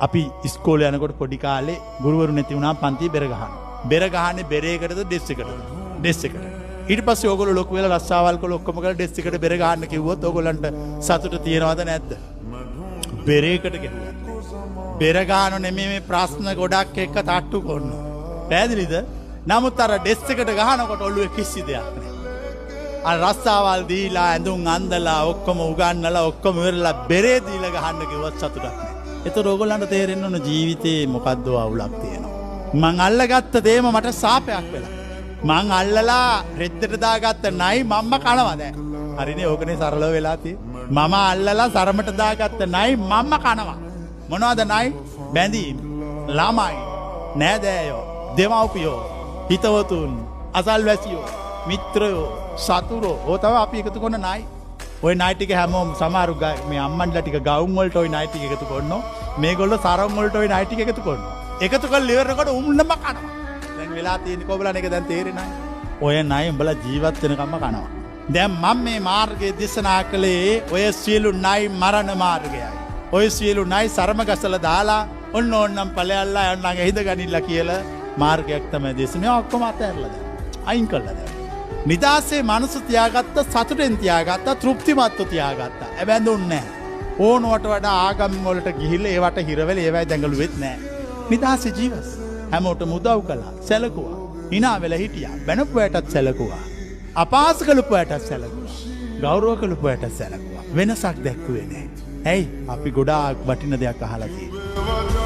අපි ඉස්කෝලේ යනකොට පොඩි කාලේ ගුරුවරු නැති වුණා පන්ති බෙර ගහන. බෙර ගහන්නේ බෙරේකටද ඩෙස් එකටද? ඩෙස් එකට. ඊට පස්සේ ඕගොල්ලෝ ලොකු වෙලා රස්සාවල් කළ ඔක්කොම කරලා ඩෙස් එකට බෙර ගහන්න කිව්වොත් ඕගොල්ලන්ට සතුට තියනවද නැද්ද? බෙරේකට ගෙනුවා. බෙර ගහන නෙමෙයි මේ ප්‍රශ්න ගොඩක් එක්ක තට්ටු කරනවා. පැහැදිලිද? නමුත් අර ඩෙස් එකට ගහනකොට ඔළුවේ කිසි දෙයක් නැහැ. අර රස්සාවල් දීලා ඇඳුම් අඳලා ඔක්කොම උගන්නලා ඔක්කොම ඉවරලා බෙරේ දීලා ගහන්න කිව්වත් සතුටක් නැහැ. ඒතර ඕගොල්ලන්ට තේරෙන්න ඕන ජීවිතේ මොකද්ද අවුලක් තියෙනවා. මං අල්ලගත්ත දේම මට සාපයක් වෙලා. මං අල්ලලා රෙද්දට දාගත්ත නයි මම්ම කනවා දැන්. හරිනේ ඕකනේ සරලව වෙලා තියෙන්නේ. මම අල්ලලා සරමට දාගත්ත නයි මම්ම කනවා. මොනවද නයි? බැඳීම්, ළමයි, නෑදෑයෝ, දෙමව්පියෝ, හිතවතුන්, අසල්වැසියෝ, මිත්‍රයෝ, සතුරෝ. ඕ තමයි අපි එකතු කරන නයි. ඔය නයි ටික හැමෝම සමහරු මේ අම්මන්ලා ටික ගවුම් වලට ඔය නයි ටික එකතු කරනවා. මේගොල්ලෝ සරම් වලට ඔය නයි ටික එකතු කරනවා. එකතු කරලා ඉවරනකොට උන්නම කනවා. දැන් වෙලා තියෙන කොබලන එක දැන් තේරෙන්නේ නැහැ. ඔය නයි උඹලා ජීවත් වෙනකම්ම කනවා. දැන් මම මේ මාර්ගයේ දේශනා කළේ ඔය සියලු නයි මරණ මාර්ගයයි. ඔය සියලු නයි සරම ගසලා දාලා ඔන්න ඕන්නම් ඵලයල්ලා යන්නගේ හිඳ ගනින්න කියලා මාර්ගයක් තමයි දේශනේ ඔක්කොම අතහැරලා දැන්. අයින් කළා දැන්. නිදාසේ මනස තියාගත්ත, සතුටෙන් තියාගත්ත, තෘප්තිමත්ව තියාගත්ත. හැබැඳුන්නේ නැහැ. ඕනවට වඩා ආගම් වලට ගිහිල්ලා ඒවට හිරවෙලා ඒවයි දැඟලුවෙත් නැහැ. නිදාසේ ජීවස්. හැමෝටම උදව් කළා, සැලකුවා. hina වෙලා හිටියා. බැනපු අයටත් සැලකුවා. අපහාස කළපු අයටත් සැලකුවා. ගෞරව කළපු අයටත් සැලකුවා. වෙනසක් දැක්කුවේ නැහැ. ඇයි? අපි ගොඩාක් වටින දෙයක් අහලා තියෙනවා.